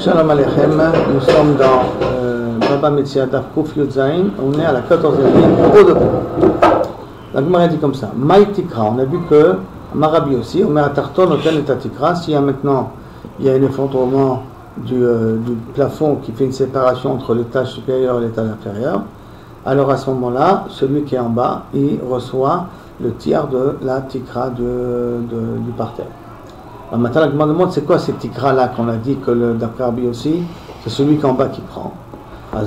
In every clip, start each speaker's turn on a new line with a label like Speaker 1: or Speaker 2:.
Speaker 1: Shalom Aleichem, nous sommes dans Baba Metzia Daf Kuf Yud Zayin, on est à la 14e ligne, au debout. La Gemara dit comme ça, Maï Tikra, on a vu que Marabi aussi, Omer Atarton, Oten et Tikra, s'il y a maintenant, il y a un effondrement du plafond qui fait une séparation entre l'étage supérieur et l'étage inférieur, alors à ce moment-là, celui qui est en bas, il reçoit le tiers de la Tikra du parterre. Alors maintenant, la Gemara demande c'est quoi cette tikra-là qu'on a dit que d'après Rabbi aussi, c'est celui qui est en bas qui prend. Alors,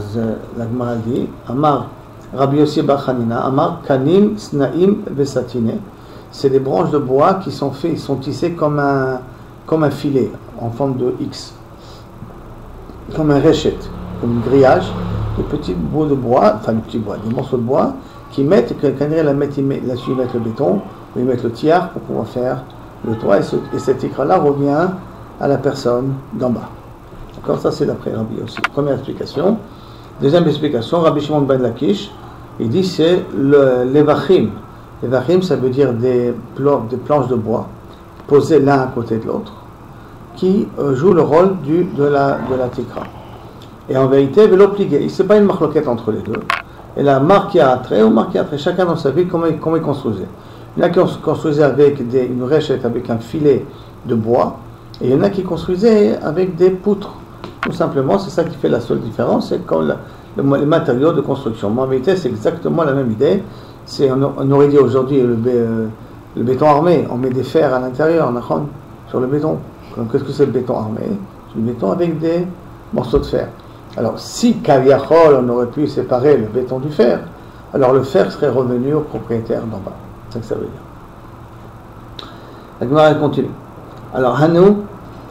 Speaker 1: la Gemara dit Amar Rabbi Yossi bar Hanina, Amar Kanim Snaim Vesatine. C'est des branches de bois qui sont faits, ils sont tissés comme un filet en forme de X, comme un réchet, comme un grillage, de petits bouts de bois, enfin des petits bois, des morceaux de bois qui mettent, quand ils mettent le béton, ils mettent le tiers pour pouvoir faire le toit, et cet écran-là revient à la personne d'en bas. D'accord, ça c'est d'après Rabbi aussi. Première explication. Deuxième explication, Rabbi Shimon ben Lakish, il dit c'est les vachim. Les vachim, ça veut dire des planches de bois posées l'un à côté de l'autre, qui jouent le rôle de la tikra. Et en vérité, vélo plié, c'est pas une marloquette entre les deux. Et la marque à trait ou marque à trait, chacun dans sa vie, comment il construisait. Il y en a qui construisaient avec une réchette, avec un filet de bois, et il y en a qui construisaient avec des poutres. Tout simplement, c'est ça qui fait la seule différence, c'est quand les matériaux de construction. Mais en vérité, c'est exactement la même idée. On aurait dit aujourd'hui le béton armé, on met des fers à l'intérieur, sur le béton. Donc, qu'est-ce que c'est le béton armé? C'est le béton avec des morceaux de fer. Alors, si Kaviachol, on aurait pu séparer le béton du fer, alors le fer serait revenu au propriétaire d'en bas. C'est ce que ça veut dire. La Gemara continue. Alors, Hanou,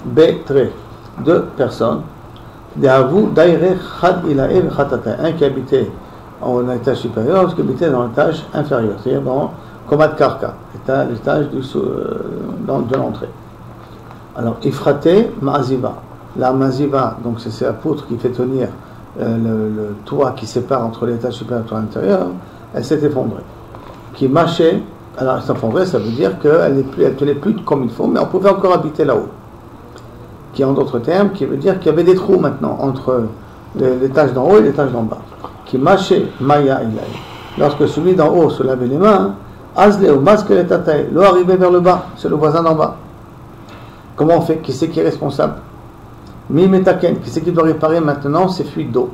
Speaker 1: Betre, deux personnes, un qui habitait en étage supérieur, l'autre qui habitait dans l'étage inférieur, c'est-à-dire dans Komat Karka, l'étage de l'entrée. Alors, Ifrate Ma'aziva. La Maziva, donc c'est la poutre qui fait tenir le toit qui sépare entre l'étage supérieur et l'intérieur, elle s'est effondrée. Qui mâchait. Alors, elle s'effondrait, ça veut dire qu'elle ne tenait plus comme il faut, mais on pouvait encore habiter là-haut. Qui, en d'autres termes, qui veut dire qu'il y avait des trous maintenant entre l'étage d'en haut et l'étage d'en bas. Qui mâchait Maya Ilaï. Lorsque celui d'en haut se lavait les mains, Azle ou masque les tataï, l'eau arrivait vers le bas, c'est le voisin d'en bas. Comment on fait? Qui c'est qui est responsable? Mi metaken, qui c'est qui doit réparer maintenant ces fuites d'eau?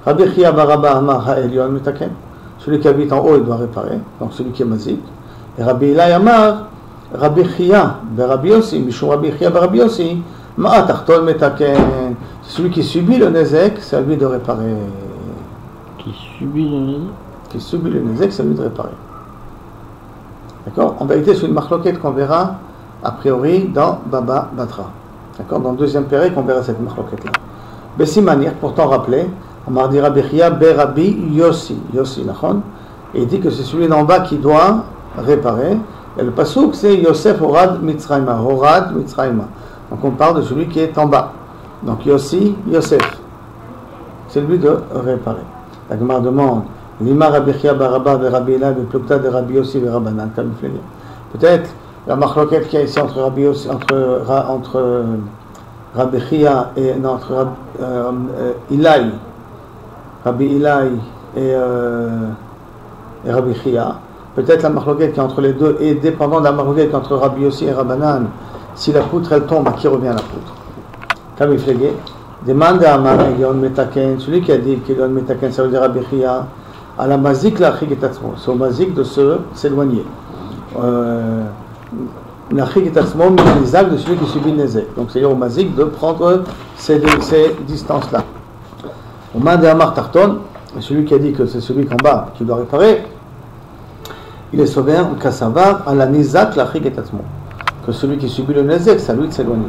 Speaker 1: Rabbi Chia baraba amar ha'elion metaken. Celui qui habite en haut, il doit réparer, donc celui qui est mazik. Et Rabbi Ilai Amar, Rabbi Chia, Rabbi Yossi, Mishou Rabbi Chia, Rabbi Yossi, Ma'atartol Metaken. Celui qui subit le nezek, c'est à lui de réparer.
Speaker 2: Qui subit le nezek?
Speaker 1: Qui subit le nezek, c'est à lui de réparer. D'accord? En vérité, c'est une marloquette qu'on verra, a priori, dans Baba Batra. D'accord? Dans le deuxième péré, qu'on verra cette marloquette-là. Bessimanier, pourtant rappelé, on m'a dit Rabbi Chia, Rabbi Yossi, Nachon, et il dit que c'est celui d'en bas qui doit réparer. Et le pasouk, c'est Yosef Horad Mitzrayma. Donc on parle de celui qui est en bas. Donc Yossi, Yosef. C'est lui de réparer. La Gemara demande Lima Rabbi Chia Baraba ve Rabbi Ila ve Plukta de Rabbi Yossi ve Rabbanan. Peut-être la marloquette qu'il y a ici entre Rabbi Yossi, entre Rabbi Chia et notre Ilaï, Rabbi Ilaï et Rabbi Chia. Peut-être la marloquette qui est entre les deux est dépendant de la marloquette qui est entre Rabbi Yossi et Rabbanan. Si la poutre elle tombe, à qui revient la poutre? Comme il fléguait. Demande à Amar Elion Metaken, celui qui a dit qu'Elion Metaken, ça veut dire Rabbi Chia, à la mazik la chigetatzmo. C'est au mazik de s'éloigner. La chigetatzmo, misal de celui qui subit le nezek. Donc c'est au mazik de prendre ces distances-là. Au man de Amar Tarton, celui qui a dit que c'est celui qu'en bas qui doit réparer, il est sauvé en kassavar à la nizak la chigetatzmo. Que celui qui subit le nezek, c'est à lui de s'éloigner.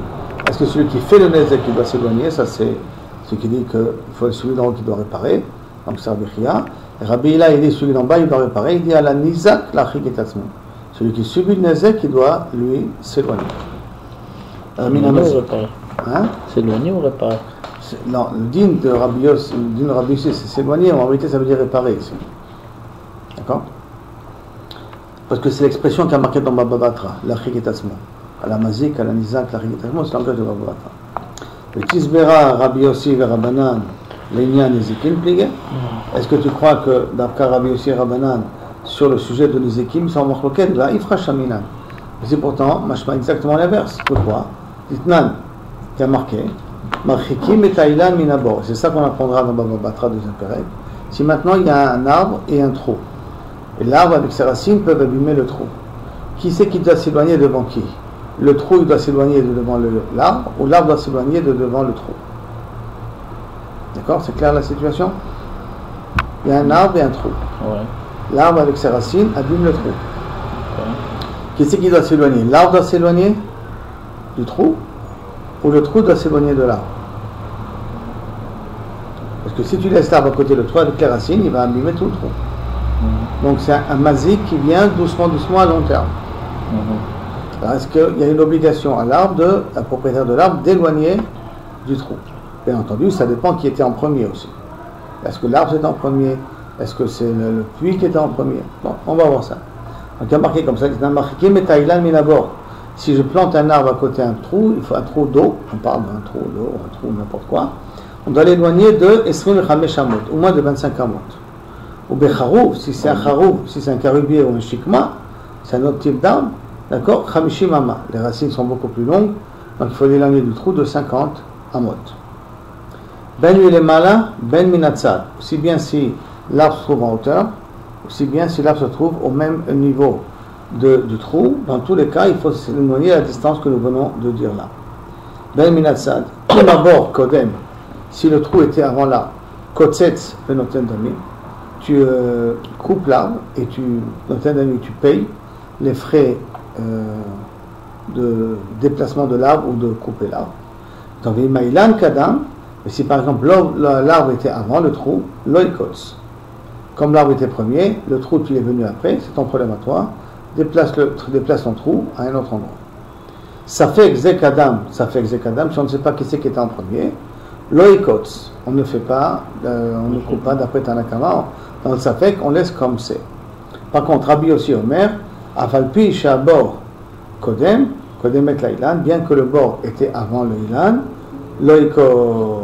Speaker 1: Est-ce que celui qui fait le nezek qui doit s'éloigner, ça c'est ce qui dit qu'il faut celui d'en haut qui doit réparer, donc c'est Rabbi Chia. Rabbi Ila, il dit celui d'en bas il doit réparer, il dit à la nizak la chigetatzmo. Celui qui subit le nezek, il doit lui s'éloigner.
Speaker 2: S'éloigner ou réparer?
Speaker 1: Non, le din de Rabbi Yossi, c'est s'éloigner, en réalité ça veut dire réparer ici. D'accord? Parce que c'est l'expression qui a marqué dans Baba Batra, la chigetatzmo. À la mazik, à la nizak, la chigetatzmo, c'est l'engagement de Baba Batra. Le Tisbera, Rabbi Yossi et Rabbanan, l'Inyan Nezikim plié. Est-ce que tu crois que d'après Rabbi Yossi et Rabbanan, sur le sujet de Nezikim, sont marloquet, là, Ifra Shaminan. Mais c'est pourtant, machma exactement l'inverse. Pourquoi? Ditnan, qui a marqué, Marchikim et Taïlan Minabor. C'est ça qu'on apprendra dans Baba Batra deuxième Pérec. Si maintenant il y a un arbre et un trou, et l'arbre avec ses racines peuvent abîmer le trou, qui c'est qui doit s'éloigner devant qui? Le trou il doit s'éloigner de devant l'arbre, ou l'arbre doit s'éloigner de devant le trou? D'accord? C'est clair la situation? Il y a un arbre et un trou.
Speaker 2: Ouais.
Speaker 1: L'arbre avec ses racines abîme le trou.
Speaker 2: Okay.
Speaker 1: Qui c'est qui doit s'éloigner? L'arbre doit s'éloigner du trou, ou le trou doit s'éloigner de l'arbre? Parce que si tu laisses l'arbre à côté de toi avec les racines, il va abîmer tout le trou. Donc c'est un mazik qui vient doucement à long terme. Alors est-ce qu'il y a une obligation à l'arbre, à propriétaire de l'arbre, d'éloigner du trou? Bien entendu, ça dépend qui était en premier aussi. Est-ce que l'arbre était en premier? Est-ce que c'est le puits qui était en premier? Bon, on va voir ça. Donc il y a marqué comme ça, c'est un marqué Metaïlan Minabor. Si je plante un arbre à côté d'un trou, il faut un trou d'eau, on parle d'un trou d'eau, un trou n'importe quoi, on doit l'éloigner de Esrim Chamesh Amot, au moins de 25 Amot. Ou Becharouf, si c'est un Charouf, si c'est un carubier ou un Shikma, c'est un autre type d'arbre, d'accord, Chamishim Amma, les racines sont beaucoup plus longues, donc il faut l'éloigner du trou de 50 Amot. Ben Yulemala, Ben Minatzad, aussi bien si l'arbre se trouve en hauteur, aussi bien si l'arbre se trouve au même niveau du trou, dans tous les cas, il faut s'éloigner à la distance que nous venons de dire là. Ben Minatzad, Kimabor Kodem, si le trou était avant là, Kotzetz Benoten Dami, tu coupes l'arbre et tu payes les frais de déplacement de l'arbre ou de couper l'arbre. Donc, Maïlan Kadam, mais si par exemple l'arbre était avant le trou, Loïkots. Comme l'arbre était premier, le trou tu es venu après, c'est ton problème à toi, déplace ton trou à un autre endroit. Ça fait Zekadam, si on ne sait pas qui c'est qui était en premier, Loïkots, on ne fait pas, on ne coupe pas d'après Tanakama, dans le Safek, on laisse comme c'est. Par contre, Rabbi Yossi Omer, Afalpi Shabor Kodem et l'Ilan, bien que le bord était avant le Ilan, Loïkots,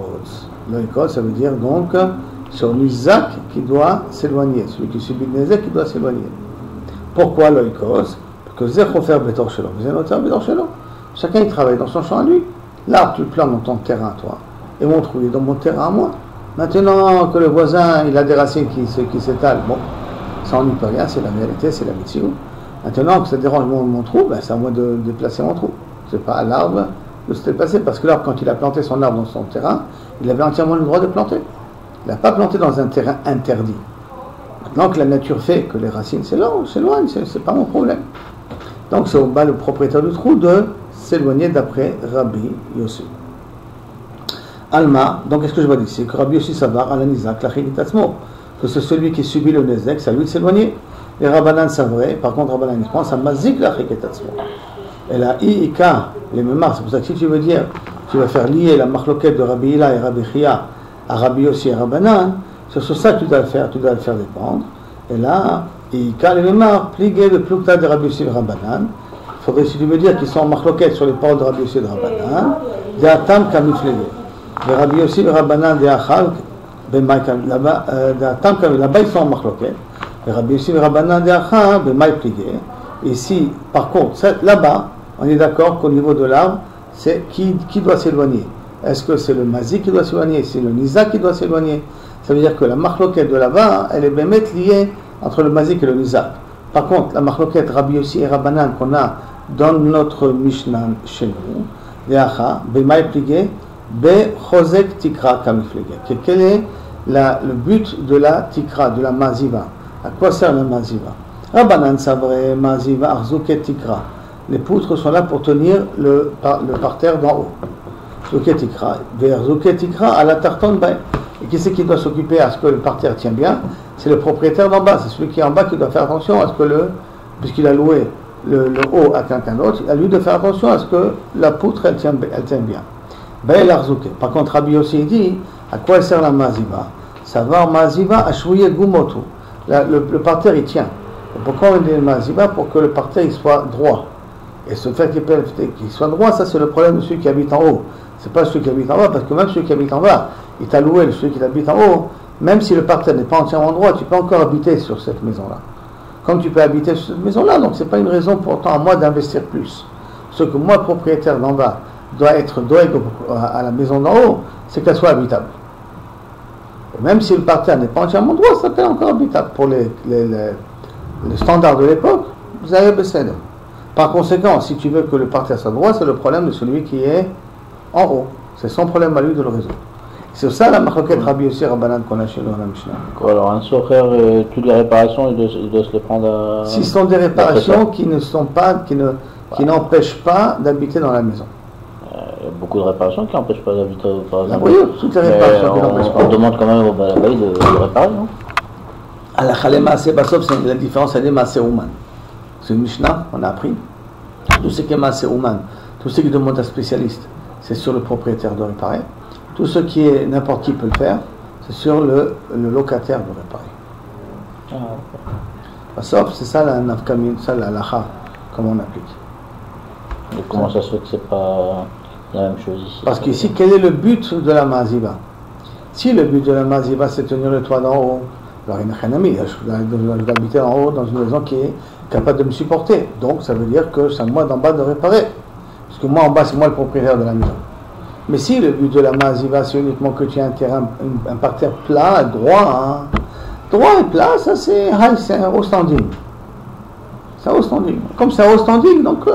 Speaker 1: ça veut dire donc, c'est un Nizak qui doit s'éloigner, celui qui subit le Nizak qui doit s'éloigner. Pourquoi Loïkots? Parce que Zechofer Betor Shelo, chacun il travaille dans son champ à lui. L'arbre, tu le plantes dans ton terrain à toi, et mon trou il est dans mon terrain à moi. Maintenant que le voisin il a des racines qui s'étalent, bon, ça on n'y peut rien, c'est la vérité, c'est la médecine. Maintenant que ça dérange mon trou, ben, c'est à moi de déplacer mon trou. C'est pas à l'arbre de se déplacer, parce que l'arbre, quand il a planté son arbre dans son terrain, il avait entièrement le droit de planter. Il n'a pas planté dans un terrain interdit. Maintenant que la nature fait que les racines s'éloignent, c'est pas mon problème. Donc c'est au bas le propriétaire du trou de s'éloigner d'après Rabbi Yossi. Alma, donc qu'est-ce que je vois ici? Que Rabbi Yossi Savar, Alanizak, Lachilitatsmo, que c'est celui qui subit le Nezek, c'est à lui de s'éloigner. Les Rabbanan savraient, par contre Rabbanan ils pensent à Mazik Lachilitatsmo. Et la Ika, les Memars, c'est pour ça que si tu veux dire, tu vas faire lier la marloquette de Rabbi Hila et Rabbi Chia à Rabbi Yossi et Rabbanan, c'est sur ça que tu dois le faire dépendre. Et là, Ika, les Memars, pligués de Plukta de Rabbi Yossi et Rabbanan, il faudrait, si tu veux dire qu'ils sont en marloquette sur les paroles de Rabbi Yossi et de Rabbanan, de Atam Kamiflege. De Rabbi Yossi et Rabbanan de Achal, là-bas ils sont en marloquette. De Rabbi Yossi et Rabbanan de Achal, de Maï pligué. Ici, par contre, là-bas, on est d'accord qu'au niveau de l'arbre, c'est qui doit s'éloigner. Est-ce que c'est le mazi qui doit s'éloigner? C'est le nizak qui doit s'éloigner? Ça veut dire que la marloquette de là-bas, elle est bien liée entre le mazik et le nizak. Par contre, la marloquette Rabbi Yossi et Rabbanan qu'on a dans notre Mishnah chez nous, Deacha, Bemaï pligué, Be Chosek Tikra Kamiflege. Quel est le but de la Tikra, de la maziva? À quoi sert la maziva? Rabbanan Sabre, Maziva, Arzuket Tikra. Les poutres sont là pour tenir le parterre d'en haut. Arzuket Tikra, Arzuket Tikra à la tartonne bain. Et qui c'est qui doit s'occuper à ce que le parterre tient bien? C'est le propriétaire d'en bas. C'est celui qui est en bas qui doit faire attention à ce que puisqu'il a loué le haut à quelqu'un d'autre, à lui de faire attention à ce que la poutre elle tient bien. Ben l'Arzuket. Par contre, Rabbi Yossi dit à quoi sert la Maziva? Savoir Maziva Ashouye Gumotu. Le parterre il tient. Et pourquoi on dit le Maziva? Pour que le parterre il soit droit. Et ce fait qu'il soit droit, ça c'est le problème de celui qui habite en haut. C'est pas celui qui habite en bas, parce que même celui qui habite en bas, il t'a loué celui qui habite en haut, même si le parterre n'est pas entièrement droit, tu peux encore habiter sur cette maison-là. Comme tu peux habiter sur cette maison-là, donc c'est pas une raison pourtant à moi d'investir plus. Ce que moi, propriétaire d'en bas, doit être doig à la maison d'en haut, c'est qu'elle soit habitable. Et même si le parterre n'est pas entièrement droit, ça peut être encore habitable. Pour les standards de l'époque, vous avez baissé. Par conséquent, si tu veux que le parterre soit droit, c'est le problème de celui qui est en haut. C'est son problème à lui de le résoudre. C'est ça la marquette Rabbi Yossi Rabbanan qu'on a chez nous à la Mishnah.
Speaker 2: Alors un socher, toutes les réparations, il doit se les prendre à...
Speaker 1: Si ce sont des réparations qui n'empêchent pas d'habiter dans la maison.
Speaker 2: Il y a beaucoup de réparations qui n'empêchent pas d'habiter, par exemple.
Speaker 1: Oui, toutes les réparations qui n'empêchent pas.
Speaker 2: On demande quand même au Balabaï de réparer, non?
Speaker 1: À la Khalema, c'est la différence, elle est Maaseh Ouman. C'est une Mishnah, on a appris. Tout ce qui est Maaseh Ouman, tout ce qui demande un spécialiste, c'est sur le propriétaire de réparer. Tout ce qui est n'importe qui peut le faire, c'est sur le locataire de réparer. Sauf, c'est ça la nafkamine, ça la lacha, comme on applique.
Speaker 2: Et comment ça se fait que c'est pas la même chose ici?
Speaker 1: Parce qu'ici, quel est le but de la maziba? Si le but de la maziba c'est tenir le toit d'en haut, alors il n'y a rien à mettre. Je dois habiter en haut dans une maison qui est capable de me supporter. Donc ça veut dire que c'est à moi d'en bas de réparer. Parce que moi en bas, c'est moi le propriétaire de la maison. Mais si le but de la maziva, c'est uniquement que tu aies un terrain, un parterre plat, droit, droit et plat, ça c'est un haut standing. C'est un haut standing. Comme c'est un haut standing, donc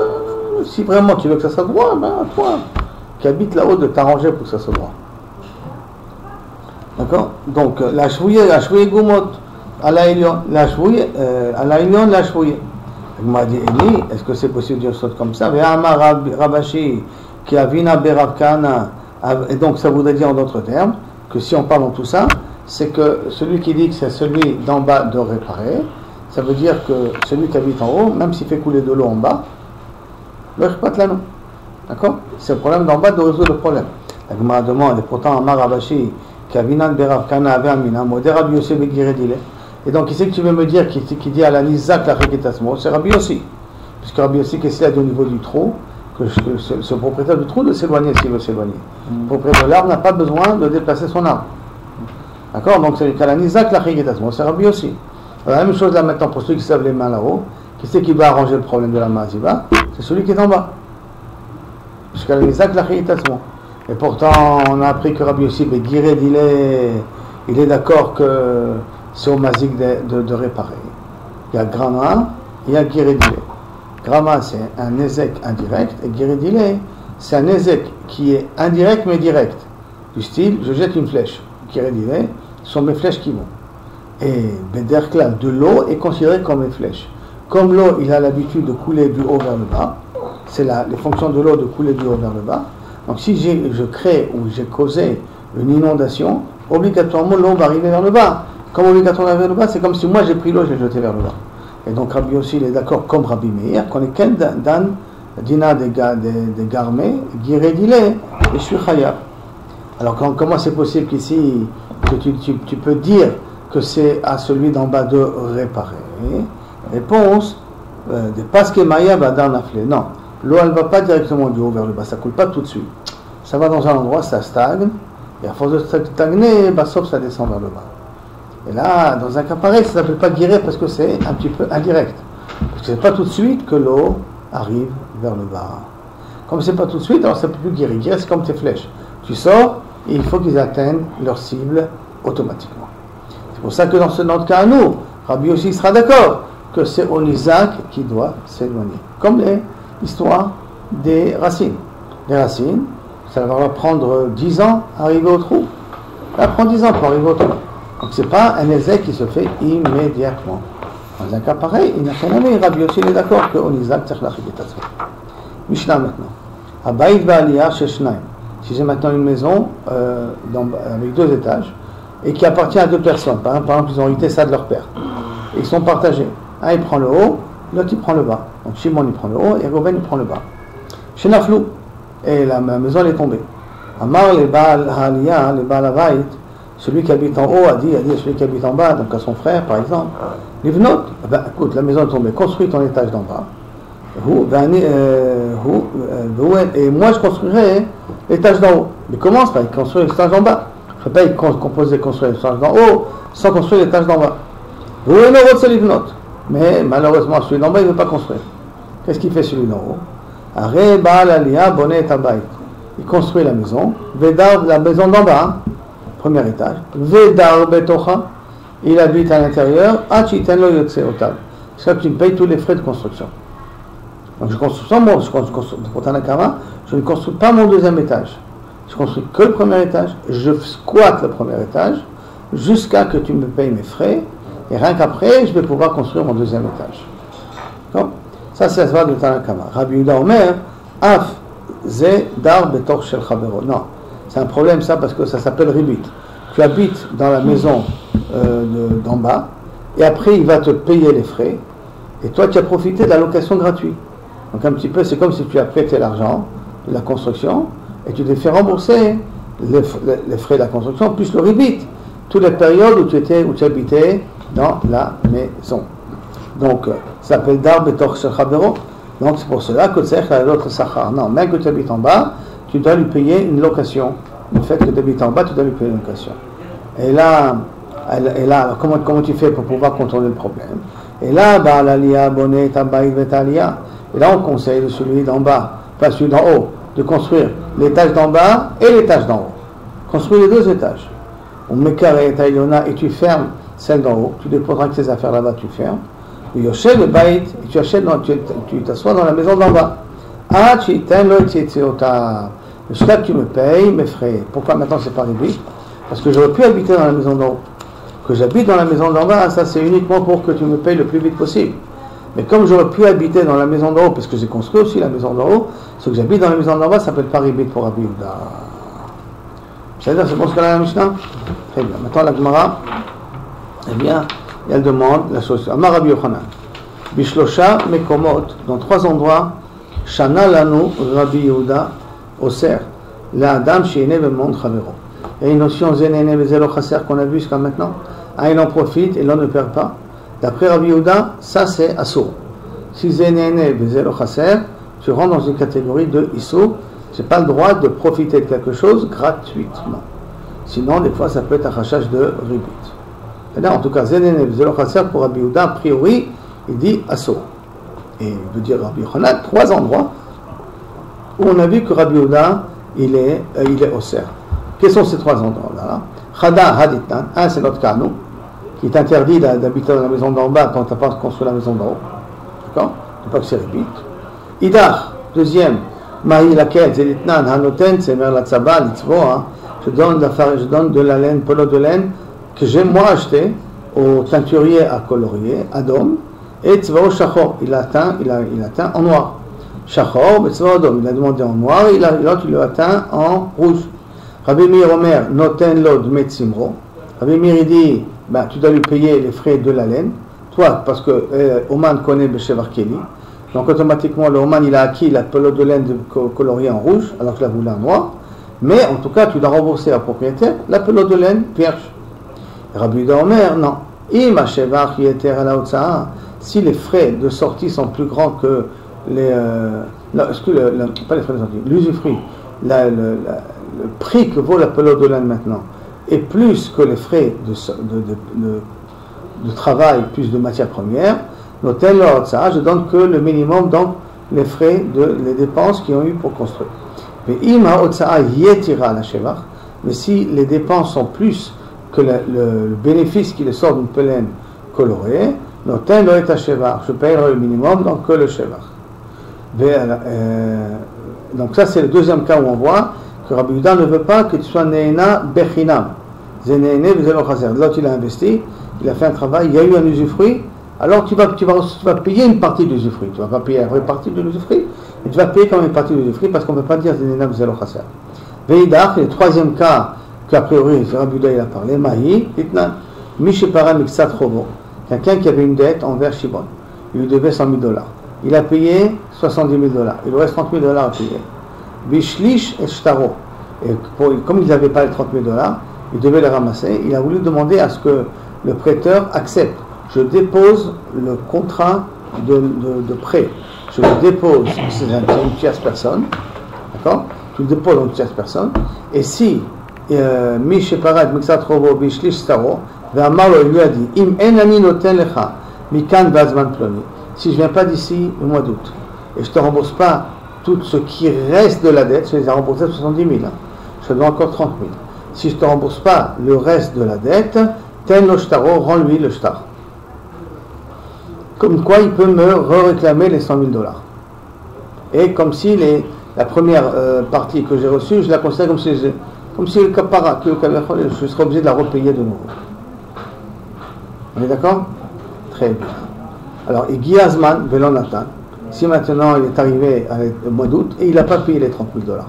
Speaker 1: si vraiment tu veux que ça soit droit, ben toi qui habites là-haut de t'arranger pour que ça soit droit. D'accord? Donc la chouille goumot, à la ilion, la chouille, la chouille. Il m'a dit, Eli, est-ce que c'est possible de dire ça comme ça? Rabashi, qui a vina beravkana, et donc ça voudrait dire en d'autres termes que si on parle en tout ça, c'est que celui qui dit que c'est celui d'en bas de réparer, ça veut dire que celui qui habite en haut, même s'il fait couler de l'eau en bas, le repat là non. D'accord? C'est le problème d'en bas de résoudre le problème. La Gemara demande, et pourtant Amar Rabashi, qui a vina beravkana avait amina, modé Rabbi Yossi begiredile. Et donc, qui c'est que tu veux me dire qui dit à la Nizak la Reketasmo? C'est Rabbi Yossi. Puisque Rabbi Yossi, qu'est-ce qu'il a dit au niveau du trou? Que ce propriétaire du trou de s'éloigner s'il veut s'éloigner. Le propriétaire de l'arbre n'a pas besoin de déplacer son arbre. D'accord? Donc c'est la Nizak la Reketasmo, c'est Rabbi Yossi. La même chose là maintenant pour celui qui se lave les mains là-haut. Qui c'est qui va arranger le problème de la maziba? C'est celui qui est en bas. Puisque la Nizak la Reketasmo. Et pourtant, on a appris que Rabbi Yossi, Begired, il est d'accord que c'est au mazik de réparer. Il y a Grama, il y a Giredile. Grama, c'est un ézek indirect, et Giredile, c'est un ézek qui est indirect mais direct. Du style, je jette une flèche. Giredile, ce sont mes flèches qui vont. Et Bederklal, de l'eau est considéré comme une flèche. Comme l'eau, il a l'habitude de couler du haut vers le bas, c'est les fonctions de l'eau de couler du haut vers le bas. Donc si je crée ou j'ai causé une inondation, obligatoirement l'eau va arriver vers le bas. Comme obligatoirement vers le bas, c'est comme si moi j'ai pris l'eau et je l'ai jetée vers le bas. Et donc Rabbi aussi il est d'accord comme Rabbi Meir qu'on est ken dan dina des garmés, giredile et je suis chayab. Alors comment c'est possible qu'ici que tu peux dire que c'est à celui d'en bas de réparer? Réponse de parce que Maya va dans la flé. Non, l'eau elle ne va pas directement du haut vers le bas, ça ne coule pas tout de suite. Ça va dans un endroit, ça stagne, et à force de stagner, sauf ça descend vers le bas. Et là, dans un cas pareil, ça ne s'appelle pas guérir parce que c'est un petit peu indirect. Parce que ce n'est pas tout de suite que l'eau arrive vers le bas. Comme ce n'est pas tout de suite, alors ça ne peut plus guérir. Guérir, c'est comme tes flèches. Tu sors, et il faut qu'ils atteignent leur cible automatiquement. C'est pour ça que dans notre cas à nous, Rabbi aussi sera d'accord que c'est Onizak qui doit s'éloigner. Comme l'histoire des racines. Les racines, ça va leur prendre 10 ans à arriver au trou. Ça va prendre 10 ans pour arriver au trou. Donc c'est pas un ézec qui se fait immédiatement. Dans un cas pareil, il n'a rien à voir. Rabbi Yossi est d'accord que Onizak tzarich lachigetasmo. Mishnah maintenant. Abayit ba'aliyah sheshnaim. Si j'ai maintenant une maison avec 2 étages et qui appartient à 2 personnes, par exemple ils ont hérité ça de leur père, et ils sont partagés. Un il prend le haut, l'autre il prend le bas. Donc Shimon il prend le haut et Reuven il prend le bas. Shenaflou, et la maison elle est tombée. Amar les Baal Ha'aliyah, les Baal Havayit, celui qui habite en haut a dit à celui qui habite en bas, donc à son frère par exemple, Livnot, écoute, la maison est tombée, construis ton étage d'en bas. Et moi je construirai l'étage d'en haut. Il commence par construire l'étage d'en bas. Il ne faut pas composer construire l'étage d'en haut sans construire l'étage d'en bas. Mais malheureusement, celui d'en bas, il ne veut pas construire. Qu'est-ce qu'il fait celui d'en haut? Il construit la maison, Vedar, la maison d'en bas, premier étage, Vedar Betocha, il habite à l'intérieur, Achiten lo yotse otav. C'est ça que tu me payes tous les frais de construction. Donc je construis sans moi, pour Tanakama, je ne construis pas mon deuxième étage. Je construis que le premier étage, je squatte le premier étage, jusqu'à que tu me payes mes frais, et rien qu'après, je vais pouvoir construire mon deuxième étage. Donc, ça c'est la svara de Tanakama. Rabbi Yehuda Omer, Af Ze Dar Betor Shel Chavero. Non, c'est un problème ça parce que ça s'appelle ribit. Tu habites dans la maison d'en bas, et après il va te payer les frais, et toi tu as profité de la location gratuite. Donc un petit peu, c'est comme si tu as prêté l'argent de la construction, et tu t'es fait rembourser les frais de la construction, plus le ribit, toutes les périodes où tu habitais dans la maison. Donc, ça s'appelle Dar Betor Shel Chavero. Donc, c'est pour cela que c'est l'autre Sachar. Non, même que tu habites en bas, tu dois lui payer une location. Le fait que tu habites en bas, tu dois lui payer une location. Et là alors, comment tu fais pour pouvoir contrôler le problème? Et là, Ba'alalia, Bonet, Tabaï, Vetalia. Et là, on conseille de celui d'en bas, pas celui d'en haut, de construire l'étage d'en bas et l'étage d'en haut. Construire les deux étages. On met carré et tu fermes celle d'en haut, tu déposeras que tes affaires là-bas, tu fermes. Et Yoshel le Baït, et tu achètes, tu t'assois dans la maison d'en bas. Ah, tu éteins le Tzitzota. Jusqu'à que tu me payes mes frais. Pourquoi maintenant c'est pas rébit? Parce que j'aurais pu habiter dans la maison d'en haut. Que j'habite dans la maison d'en bas, ça c'est uniquement pour que tu me payes le plus vite possible. Mais comme j'aurais pu habiter dans la maison d'en haut, parce que j'ai construit aussi la maison d'en haut, ce que j'habite dans la maison d'en bas, ça s'appelle pas rébit pour Rabbi Yehuda. C'est-à-dire, c'est bon ce qu'elle a la Mishnah? Très bien. Maintenant la Gemara, eh bien, elle demande la chose. Amar Rabbi Yochanan, Bishlosha Mekomot, dans 3 endroits, Shana Lanu Rabbi Yehuda Oser, la Adam Sheine Bemond Chavero. Il y a une notion Zenene Bezelo Chaser qu'on a vu jusqu'à maintenant. Ah, il en profite et l'on ne perd pas. D'après Rabbi Yehuda, ça c'est Assour. Si Zenene Bezelo Chaser, tu rentres dans une catégorie de Issou, tu n'as pas le droit de profiter de quelque chose gratuitement. Sinon, des fois, ça peut être un rachage de ribit. C'est-à-dire, en tout cas, Zenene Bezelo Chaser pour Rabbi Yehuda, a priori, il dit Assour. Et il veut dire Rabbi Yochanan, 3 endroits où on a vu que Rabbi Yehuda, il est Oser. Quels sont ces 3 endroits-là? Chada Haditnan, un c'est notre cas, nous, qui est interdit d'habiter dans la maison d'en bas quand tu n'as pas construit la maison d'en haut. D'accord? Tu pas que c'est rébit. Idar, deuxième, Mahi laquelle, Zeditnan, Hanoten, c'est vers la Tzaba, l'Itzvo, je donne de la laine, polo de laine, que j'ai moi acheté au teinturier à colorier, Adom, et Tzvao Shachor, il a teint en noir. Shachor, mais Tzvao Adom, il a demandé en noir, et l'autre il l'a teint en rouge. Rabbi Meir Omer, Noten Lod Metzimro. Rabbi Meir il dit, tu dois lui payer les frais de la laine. Toi, parce que Oman connaît Beshevar Keli. Donc automatiquement, le Oman il a acquis la pelote de laine coloriée en rouge, alors que la voulait en noir. Mais en tout cas, tu dois rembourser à propriétaire la pelote de laine vierge. Rabbi Yehuda Omer, non. Ima Shevar qui était à la Otsaha. Si les frais de sortie sont plus grands que les. Pas les frais de sortie, l'usufruit. Le prix que vaut la pelote de laine maintenant est plus que les frais de travail, plus de matières premières, je donne que le minimum, donc les frais les dépenses qu'ils ont eu pour construire. Mais si les dépenses sont plus que le bénéfice qui les sort d'une pelaine colorée, je paierai le minimum, donc que le shevar. Donc ça c'est le deuxième cas où on voit que Rabbi Yehuda ne veut pas que tu sois Neena Bechinam. Zenene Bezelo Chaser. L'autre il a investi, il a fait un travail, il y a eu un usufruit, alors tu vas payer une partie de l'usufruit. Tu ne vas pas payer la vraie partie de l'usufruit, mais tu vas payer quand même une partie de l'usufruit parce qu'on ne peut pas dire Zenena Bezelo Chaser. Veidach, le troisième cas qu'a priori Rabbi Yehuda il a parlé, Mahi, Itnan, Mishepara Miksat Chobo. Quelqu'un qui avait une dette envers Shibon. Il lui devait $100,000. Il a payé $70,000. Il lui reste $30,000 à payer. Bishlish et Shtaro. Et comme il n'avait pas les $30,000, il devait les ramasser. Il a voulu demander à ce que le prêteur accepte. Je dépose le contrat de prêt. Je le dépose, c'est une tierce personne, d'accord, tu le déposes dans une tierce personne, et si Mi Sheparat Mixat Robo Bishlish Staro, Ve'amar lo, il lui a dit, Im enani noten lecha, mikan vazman ploni, si je viens pas d'ici le mois d'août, et je te rembourse pas tout ce qui reste de la dette, je les ai remboursés 70 000, hein. Je te dois encore 30 000. Si je ne te rembourse pas le reste de la dette, ten lo shtaro, rends-lui le shtar. Comme quoi il peut me réclamer les 100 000 $. Et comme si la première partie que j'ai reçue, je la considère comme si le kapara, je serais obligé de la repayer de nouveau. On est d'accord? Très bien. Alors, Igiyazman, Velonatan, si maintenant il est arrivé au mois d'août et il n'a pas payé les 30 000 $.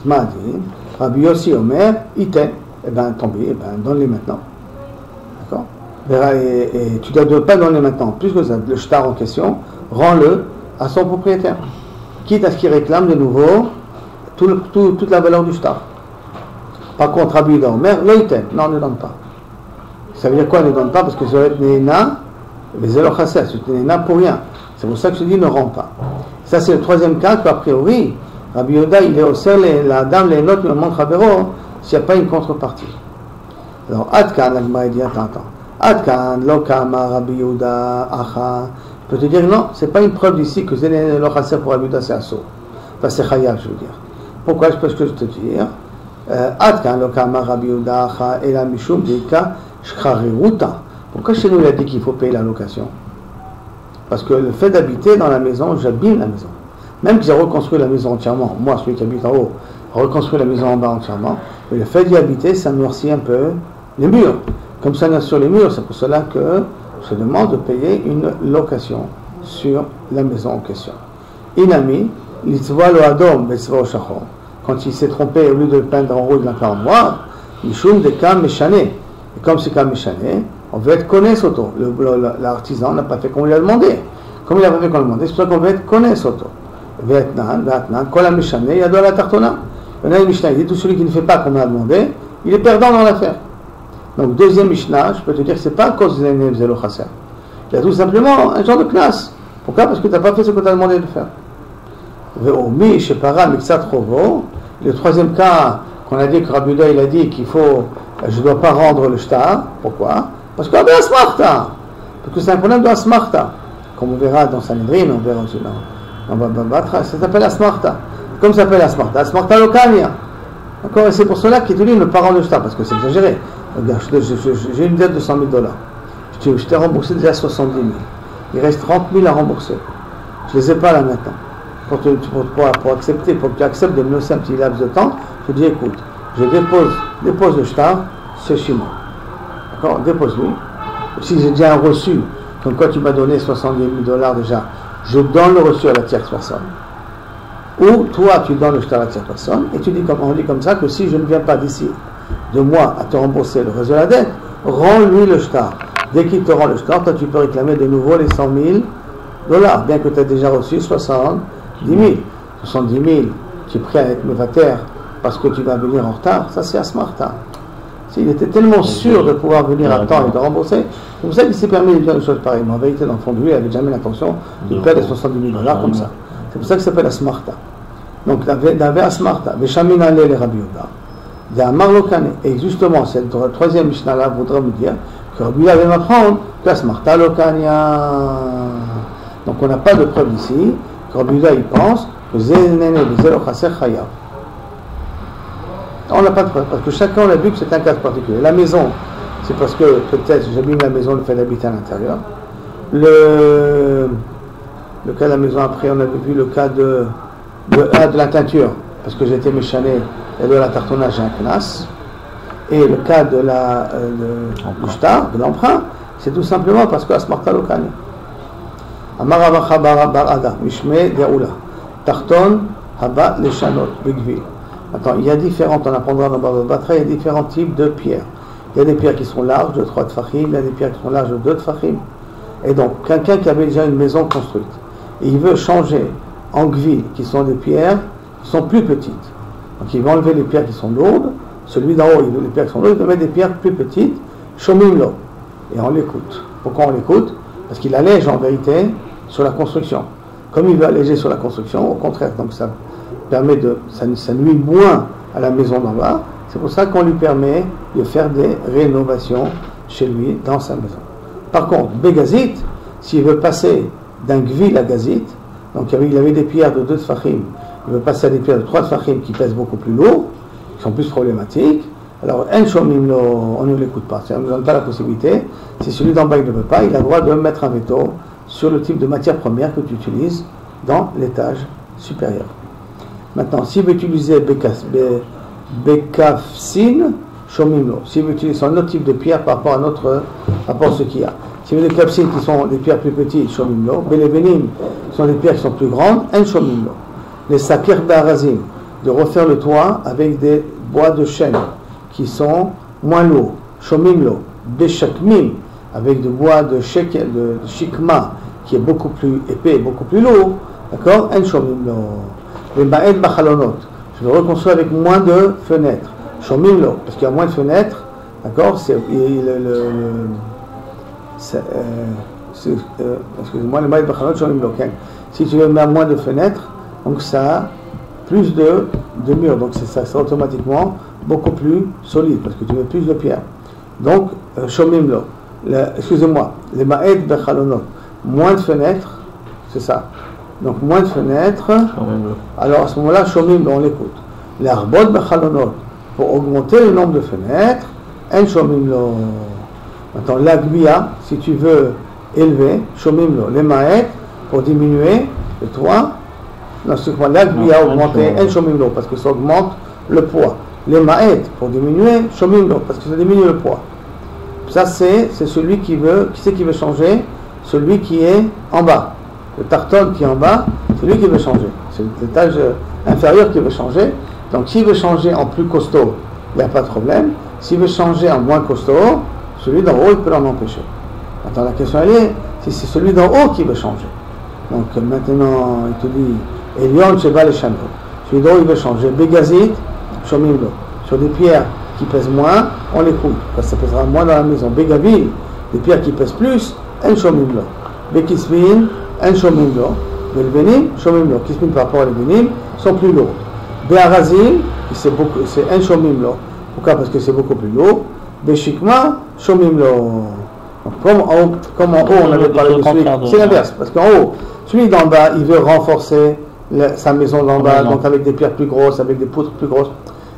Speaker 1: Ma'adin, Rabbi Yossi Omer, Iten, eh bien tant pis, eh ben, donne-les maintenant. D'accord? Et tu ne dois pas donner maintenant, plus que ça, le shtar en question, rends-le à son propriétaire. Quitte à ce qu'il réclame de nouveau toute la valeur du shtar. Par contre, Rabbi Yehuda Omer, Loïten, non, ne donne pas. Ça veut dire quoi, ne donne pas? Parce que ça va être Néna, mais Zélo Chasser, c'est Néna pour rien. C'est pour ça que je dis ne rends pas. Ça, c'est le troisième cas qu'a priori, Rabbi Yehuda, il est au sein, la dame, les notes, il me montre à Béro, s'il n'y a pas une contrepartie. Alors, Adkan, la Gemara dit, attends. Adkan, Lokama, Rabbi Yehuda, Acha. Je peux te dire, non, c'est pas une preuve d'ici que c'est le Chasser pour Rabbi Yehuda, c'est Asso. Enfin, c'est Chayav, je veux dire. Pourquoi? Parce que je te dire, Adkan, Lokama, Rabbi Yehuda, Acha, et la Mishum, Dika, Shkrariruta. Pourquoi chez nous il a dit qu'il faut payer la location? Parce que le fait d'habiter dans la maison, j'abîme la maison. Même que j'ai reconstruit la maison entièrement, moi celui qui habite en haut, reconstruit la maison en bas entièrement, mais le fait d'y habiter, ça noircit un peu les murs. Comme ça noircit sur les murs, c'est pour cela que je demande de payer une location sur la maison en question. Inami, l'itzva lo adom, betzva o shachor. Quand il s'est trompé, au lieu de le peindre en rouge, il l'a peint en noir, mishum de kam meshane. Et comme c'est kam meshane, on veut être connaît soto. L'artisan n'a pas fait comme il a demandé. Comme il n'a pas fait comme il a demandé, c'est pour ça qu'on veut être connaît soto. Ve'etnan, kol ha-meshane, yado la tartona. Il y a une Mishnah, il dit tout celui qui ne fait pas comme on a demandé, il est perdant dans l'affaire. Donc, deuxième Mishnah, je peux te dire que ce n'est pas à cause des Nénév Zélo Chasser. Il y a tout simplement un genre de classe. Pourquoi? Parce que tu n'as pas fait ce qu'on t'a demandé de faire. Ve'omi, shepara, mixat rovo. Le troisième cas, qu'on a dit que Rabbi Yehuda, il a dit qu'il faut, je ne dois pas rendre le shtar. Pourquoi? Parce qu'il y a asmarta. Parce que c'est un problème de asmarta. Comme on verra dans Sanhedrin, on verra aussi dans Babatra, ça s'appelle asmarta. Comme ça s'appelle asmarta, asmarta locania. D'accord? Et c'est pour cela qu'il te dit ne pas rendre le shtar, parce que c'est exagéré. Regarde, j'ai une dette de 100 000 $. Je t'ai remboursé déjà 70 000. Il reste 30 000 à rembourser. Je ne les ai pas là maintenant. Pour accepter, pour que tu acceptes de me laisser un petit laps de temps, je te dis écoute, je dépose le shtar, c'est chez moi. D'accord? Dépose-lui. Si j'ai déjà un reçu, comme quoi tu m'as donné 70 000 $ déjà, je donne le reçu à la tierce personne. Ou toi, tu donnes le shtar à la tierce personne, et tu dis on dit comme ça que si je ne viens pas d'ici 2 mois à te rembourser le reste de la dette, rends-lui le shtar. Dès qu'il te rend le shtar, toi tu peux réclamer de nouveau les 100 000 $, bien que tu as déjà reçu 70 000. 70 000, tu es prêt à être mévataire parce que tu vas venir en retard, ça c'est asmarta. S'il était tellement sûr de pouvoir venir à temps et de rembourser, c'est pour ça qu'il s'est permis de dire une chose pareille. Mais en vérité, dans le fond de lui, il n'avait jamais l'intention de perdre les 70 000 $ comme ça. C'est pour ça que ça s'appelle asmarta. Donc, il avait asmarta. Veshamin ale le Rabbi Yehuda. Et justement, cette troisième Mishnah là voudrait me dire que Rabbi Yehuda avait m'apprendre que asmarta lokania. Donc, on n'a pas de preuve ici que Rabbi Yehuda il pense que Zénéné de Zélo Chasser Chayav. On n'a pas de preuve, parce que chacun on a vu que c'est un cas particulier. La maison, c'est parce que peut-être j'abîme la maison, le fait d'habiter à l'intérieur. Le cas de la maison, après on avait vu le cas de la teinture, parce que j'étais méchané, et de la tartonnage, j'ai un knas. Et le cas de du shtar, de l'emprunt, c'est tout simplement parce que Asmarta Lokani. Amaravacha barada, Mishme de'ula, Tarton, Haba leshanot, Bigvil. Attends, il y a différentes, on apprendra dans Baba Batra, il y a différents types de pierres. Il y a des pierres qui sont larges de 3 tfachim, il y a des pierres qui sont larges de 2 tfachim. Et donc, quelqu'un qui avait déjà une maison construite, et il veut changer en gvil, qui sont des pierres qui sont plus petites. Donc, il va enlever les pierres qui sont lourdes, celui d'en haut, il veut les pierres qui sont lourdes, il va mettre des pierres plus petites, shomimlo. Et on l'écoute. Pourquoi on l'écoute? Parce qu'il allège en vérité sur la construction. Comme il veut alléger sur la construction, au contraire, donc ça permet ça nuit moins à la maison d'en bas. C'est pour ça qu'on lui permet de faire des rénovations chez lui, dans sa maison. Par contre, Begazit, s'il veut passer d'un Gvil à Gazit, donc il avait des pierres de 2 tfachim, il veut passer à des pierres de 3 tfachim qui pèsent beaucoup plus lourd, qui sont plus problématiques, alors En Shomim Lo, on ne l'écoute pas, on ne nous donne pas la possibilité. Si celui d'en bas il ne veut pas, il a le droit de mettre un veto sur le type de matière première que tu utilises dans l'étage supérieur. Maintenant, s'il veut utiliser Bekafsin, Shomim Lo, s'il veut utiliser un autre type de pierre par rapport à ce qu'il y a. S'il veut des Kafsin qui sont des pierres plus petites, Shomim Lo, Belevenim sont des pierres qui sont plus grandes, En Shomim Lo. Les Sakir Barazim, de refaire le toit avec des bois de chêne qui sont moins lourds, Shomim Lo, Beshakmim, avec des bois de Shikma, qui est beaucoup plus épais, beaucoup plus lourd, d'accord, En Shomim Lo. Les Ma'ed Bachalonot, je le reconstruis avec moins de fenêtres, Shomim Lo, parce qu'il y a moins de fenêtres, d'accord, excusez-moi, les Ma'ed Bachalonot, Shomim Lo, si tu veux mettre moins de fenêtres, donc ça a plus de murs, donc ça sera automatiquement beaucoup plus solide, parce que tu mets plus de pierres. Donc, Shomim Lo, excusez-moi, les Ma'ed Bechalonot, moins de fenêtres, c'est ça. Donc, moins de fenêtres, alors à ce moment-là, Shomim Lo, on l'écoute. Les Arbot Bechalonot, pour augmenter le nombre de fenêtres, En Shomim Lo. Maintenant, l'Agbia, si tu veux élever, Shomim Lo, les Ma'ed, pour diminuer le toit, non, c'est quoi l'Agbia augmenter, En Shomim Lo, parce que ça augmente le poids. Les Ma'ed, pour diminuer, Shomim Lo, parce que ça diminue le poids. Ça, c'est celui qui veut changer, celui qui est en bas. Le tarton qui est en bas, c'est lui qui veut changer. C'est l'étage inférieur qui veut changer. Donc, s'il veut changer en plus costaud, il n'y a pas de problème. S'il veut changer en moins costaud, celui d'en haut, il peut l'en empêcher. Maintenant, la question elle est, si c'est celui d'en haut qui veut changer. Donc, maintenant, il te dit, Elion, Sheba, le Shano. Celui d'en haut, il veut changer. Begazit, Shomim Lo. Sur des pierres qui pèsent moins, on les coupe, parce que ça pèsera moins dans la maison. Begavil, des pierres qui pèsent plus, En Shomim Lo. Bekismin, En Shomim Lo. Belvenim, Shomim Lo. Kismin par rapport à les sont plus lourds. Be'arazim, c'est En Shomim Lo. Pourquoi? Parce que c'est beaucoup plus lourd. Beshikma, Shomim Lo. Comme en haut, on avait parlé de celui, c'est l'inverse, parce qu'en haut, celui d'en bas, il veut renforcer sa maison d'en bas, donc avec des pierres plus grosses, avec des poutres plus grosses.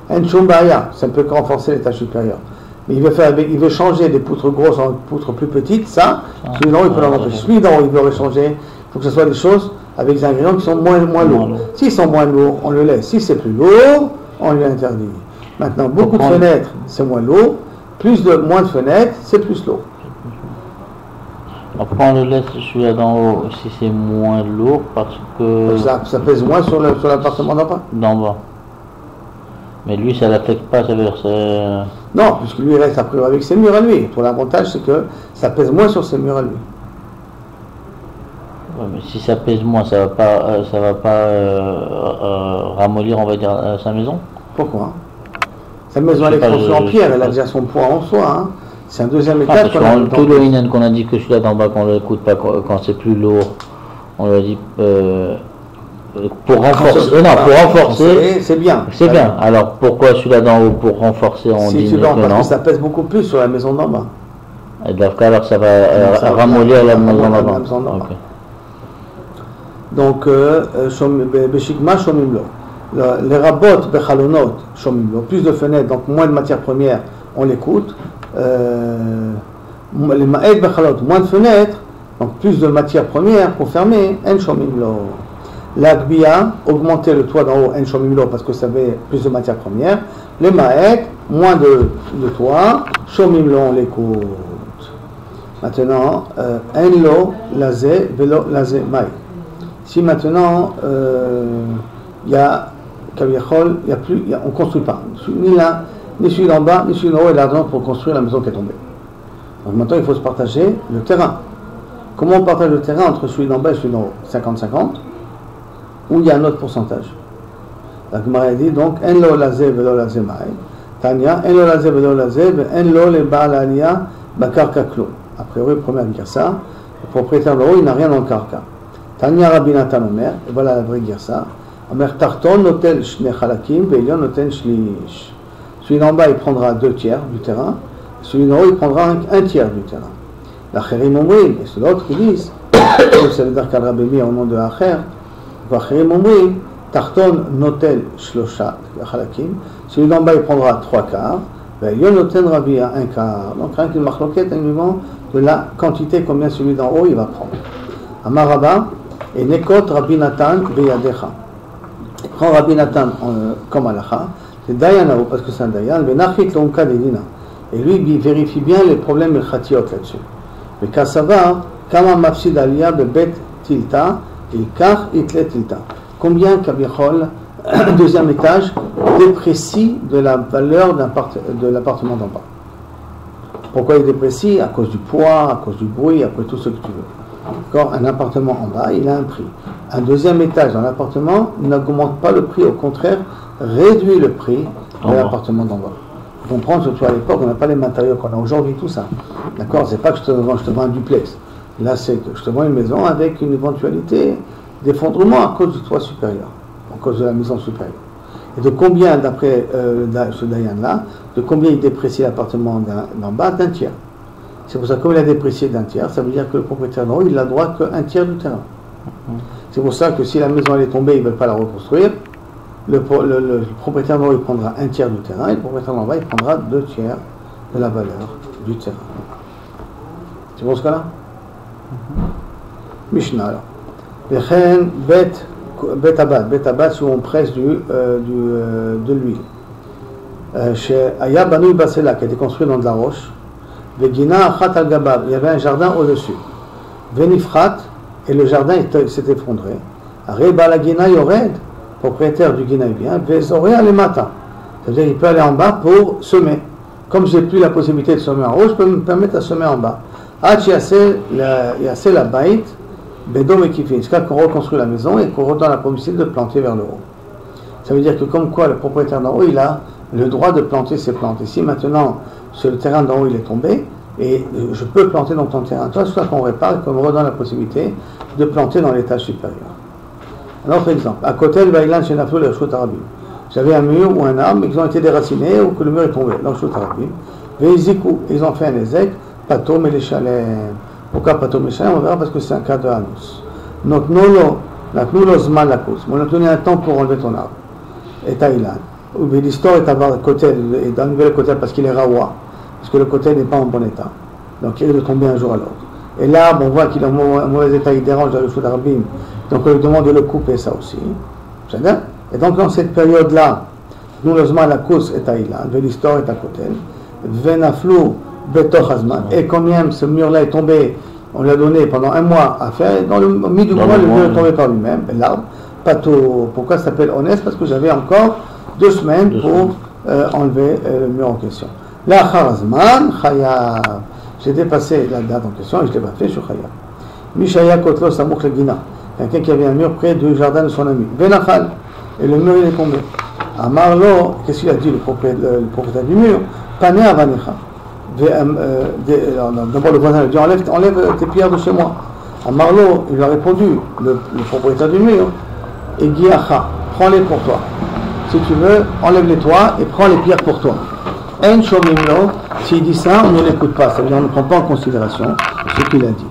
Speaker 1: Un chumbaya, ça ne peut que renforcer l'étage supérieur. Mais il veut changer des poutres grosses en poutres plus petites, ça, celui d'en haut, il peut l'en empêcher. Celui d'en haut, il veut changer, il faut que ce soit des choses avec des ingrédients qui sont moins lourds. S'ils sont moins lourds, on le laisse. Si c'est plus lourd, on lui interdit. Maintenant, beaucoup de fenêtres, c'est moins lourd. Moins de fenêtres, c'est plus lourd.
Speaker 2: Alors pourquoi on le laisse celui-là d'en haut si c'est moins lourd? Parce que
Speaker 1: ça pèse moins sur l'appartement d'en bas.
Speaker 2: D'en bas. Mais lui, ça l'affecte pas, ça veut dire
Speaker 1: Non, puisque lui il reste après avec ses murs à lui. Pour l'avantage, c'est que ça pèse moins sur ses murs à lui.
Speaker 2: Ouais, mais si ça pèse moins, ça va pas ramollir, on va dire, sa maison.
Speaker 1: Pourquoi? Sa maison elle est construite en pierre, elle a déjà son poids en soi. Hein. C'est un deuxième étage.
Speaker 2: Tout le Inan qu'on a dit que celui-là d'en bas, qu'on ne l'écoute pas quand c'est plus lourd, on lui a dit pour renforcer. Non, pour renforcer.
Speaker 1: C'est bien.
Speaker 2: C'est bien. Alors pourquoi celui-là d'en haut pour renforcer on dit
Speaker 1: non, parce que ça pèse beaucoup plus sur la maison d'en bas.
Speaker 2: Et alors ça va ramollir la maison d'en bas. Okay.
Speaker 1: Donc, Beshikma, Shomim Lo. Les rabots, Bechalonot, Shomim Lo. Plus de fenêtres, donc moins de matières premières, on l'écoute. Les Ma'ed Bechalot, moins de fenêtres, donc plus de matières premières pour fermer, En Shomim Lo. L'Agbia, augmenter le toit d'en haut, En Shomim Lo, parce que ça avait plus de matières premières. Les Ma'ed, moins de toit, Shomim Lo, on l'écoute. Maintenant, En Lo, Lazé, Velo, Lazé, Maï. Si maintenant, il y a Kaviachol, on ne construit pas, ni là, ni celui d'en bas, ni celui d'en haut, et l'argent pour construire la maison qui est tombée. Donc maintenant, il faut se partager le terrain. Comment on partage le terrain entre celui d'en bas et celui d'en haut? 50-50, ou il y a un autre pourcentage. La Gemara dit donc, En lo lazé velo lazé maï. Tanya, En lo lazé velo lazé, En lo le baal aliyah bakar kaklo. A priori, première girsa, le propriétaire d'en haut, il n'a rien dans le karka. Tanya Rabbi Natan Omer, et voilà la vraie girsa. Omer Tarton notel shne chalakim, ve'ilion noten shlish. Celui d'en bas, il prendra 2 tiers du terrain. Celui d'en haut, il prendra un tiers du terrain. L'Acherim Omrim, et c'est l'autre qui disent, ça veut dire qu'Al Rabbi au nom de Acher, l'Acherim Omrim, Tarton notel shlosha chalakim. Celui d'en bas, il prendra 3 quarts. Ve'ilion noten Rabbi à 1 quart. Donc rien qu'une marloquette, un mouvement de la quantité, combien celui d'en haut, il va prendre. Amaraba, et Nekot Rabbi Nathan beyadecha. Il prend Rabbi Nathan comme halacha. C'est Dayanao, parce que c'est un Dayan, Benachit l'onka dedina. Et lui, il vérifie bien les problèmes de Khatiot là-dessus. Mais Kassava, Kama Mafsid Aliyah Bebet Tilta, Ilkar Itle Tilta. Combien Kabichol, deuxième étage, déprécie de la valeur de l'appartement d'en bas. Pourquoi il déprécie? À cause du poids, à cause du bruit, à cause de tout ce que tu veux. D'accord? Un appartement en bas, il a un prix. Un deuxième étage dans l'appartement n'augmente pas le prix, au contraire, réduit le prix de l'appartement d'en bas. Vous comprenez, surtout à l'époque, on n'a pas les matériaux qu'on a aujourd'hui, tout ça. D'accord? C'est pas que je te vends un duplex. Là, c'est que je te vends une maison avec une éventualité d'effondrement à cause du toit supérieur, à cause de la maison supérieure. Et de combien, d'après ce Dayan-là, de combien il déprécie l'appartement d'en bas? D'un tiers. C'est pour ça que comme il a déprécié d'un tiers, ça veut dire que le propriétaire d'en haut, il n'a droit qu'un tiers du terrain. C'est pour ça que si la maison elle est tombée, ils ne veulent pas la reconstruire. Le propriétaire d'en haut, il prendra un tiers du terrain, et le propriétaire d'en bas, il prendra 2 tiers de la valeur du terrain. C'est bon ce cas-là? Mishnah alors. Vechen bet abad, si on presse de l'huile. Chez Aya Banu Basela, qui a été construit dans de la roche. Vegina Achat al Gabab, il y avait un jardin au-dessus. Venifrat, et le jardin s'est effondré. Areba la Gina Yored, propriétaire du Gina vient, Vezoré les matins. C'est-à-dire qu'il peut aller en bas pour semer. Comme je n'ai plus la possibilité de semer en haut, je peux me permettre de semer en bas. Yassé la baït, Bedom et Kifin, jusqu'à qu'on reconstruit la maison et qu'on redonne la possibilité de planter vers le haut. Ça veut dire que comme quoi le propriétaire d'en haut, il a le droit de planter ses plantes. Ici maintenant, sur le terrain d'en haut, il est tombé, et je peux planter dans ton terrain. Toi, soit qu'on répare et qu'on me redonne la possibilité de planter dans l'étage supérieur. Un autre exemple, à côté de Baïlan chez Naflo, le Shot Arabim. J'avais un mur ou un arbre, ils ont été déracinés ou que le mur est tombé, dans le Shot Arabim. Ils ont fait un ézec, Pato Meleshalem. Pourquoi Pato Meleshalem? On verra parce que c'est un cas de Hanus. Donc, Notnulo Zman Lakos. On a donné un temps pour enlever ton arbre. Et Taïlan. L'histoire est à côté, et d'enlever le côté parce qu'il est rawa. Parce que le côté n'est pas en bon état. Donc il risque de tomber un jour à l'autre. Et l'arbre, on voit qu'il est en mauvais état, il dérange dans le Shot Arabim. Donc on lui demande de le couper, ça aussi. C'est bien. Et donc dans cette période-là, nous le Zman Lakos est Taïlan, l'histoire est à côté. Venaflou Betoch Hazman. Et combien ce mur-là est tombé, on lui a donné pendant un mois à faire. Dans le milieu du mois, le mur est tombé par lui-même. L'arbre, Pato. Pourquoi ça s'appelle Honest? Parce que j'avais encore 2 semaines pour enlever le mur en question. La Kharazman, Khayab. J'ai dépassé la date en question et je ne l'ai pas fait, je suis Khayab. Mishaya Kotlo Samouk Legina. Quelqu'un qui avait un mur près du jardin de son ami. Benachal. Et le mur il est tombé. Amarlo, qu'est-ce qu'il a dit le propriétaire du mur? Pané Avanecha. D'abord le voisin lui a dit enlève tes pierres de chez moi. Amarlo, il lui a répondu, le propriétaire du mur, et Guiacha, prends-les pour toi. Si tu veux, enlève-les toi et prends les pierres pour toi. En Shomimlo, s'il dit ça, on ne l'écoute pas, c'est-à-dire on ne prend pas en considération ce qu'il a dit.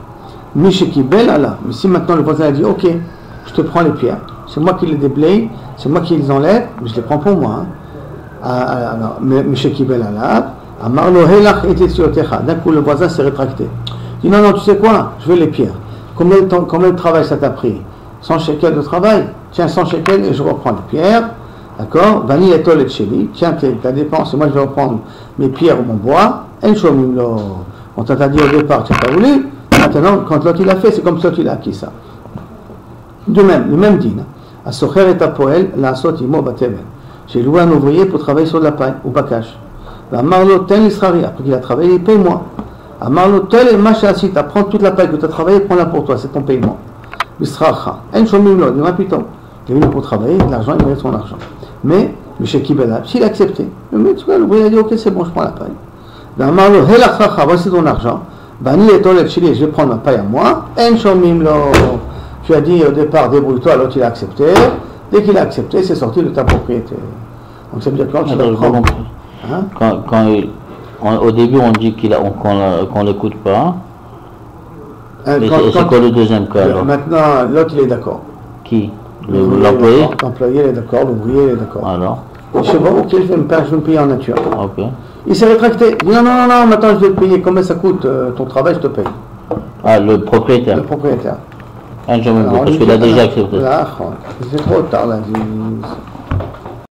Speaker 1: Mishekibel Allah, mais si maintenant le voisin a dit ok, je te prends les pierres, c'est moi qui les déblaye, c'est moi qui les enlève, mais je les prends pour moi. Alors, Mishekibel Allah, Amarlo Helach et Tetsiotecha, d'un coup le voisin s'est rétracté. Il dit non, tu sais quoi, je veux les pierres. Combien de travail ça t'a pris? 100 shekels de travail, tiens 100 shekels et je reprends les pierres. D'accord? Vani etol et cheli. Tiens, ta dépense, et moi je vais reprendre mes pierres ou mon bois. En shomimlo. On t'a dit au départ, tu n'as pas voulu. Maintenant, quand l'autre il a fait, c'est comme ça qu'il a acquis ça. De même, le même dîne. À Socher et à Poel, la sot imo bateben. J'ai loué un ouvrier pour travailler sur de la paille, au bakash. À Marlo tel Israël, après qu'il a travaillé, paye-moi. À Marlo tel et machasit, prends toute la paille que tu as travaillé, prends-la pour toi, c'est ton paiement. Bisracha. En shomimlo, dis-moi putain. Il est venu pour travailler, l'argent, il mérite son argent. Mais, Michel Kibela, s'il a accepté, le mec, l'ouvrier a dit ok, c'est bon, je prends la paille. Dans Marlo, Helachacha, voici ton argent. Bani et Tolet Chili, je vais prendre ma paille à moi. En Shomimlo, tu as dit au départ, débrouille-toi, l'autre il a accepté. Dès qu'il a accepté, c'est sorti de ta propriété. Donc ça veut dire quand tu
Speaker 2: Attends,
Speaker 1: le prends.
Speaker 2: Au début, on dit qu'on l'écoute pas. Mais c'est quoi le deuxième cas alors?
Speaker 1: Maintenant, l'autre il est d'accord.
Speaker 2: Qui? L'employé?
Speaker 1: L'employé il est d'accord, l'ouvrier il est d'accord.
Speaker 2: Alors?
Speaker 1: Je sais pas, ok, je vais me payer en nature.
Speaker 2: Ok.
Speaker 1: Il s'est rétracté. Il dit non, maintenant je vais te payer. Combien ça coûte ton travail, je te paye.
Speaker 2: Ah, le propriétaire?
Speaker 1: Le propriétaire.
Speaker 2: Ah, parce qu'il a déjà accepté.
Speaker 1: Là, c'est trop tard là.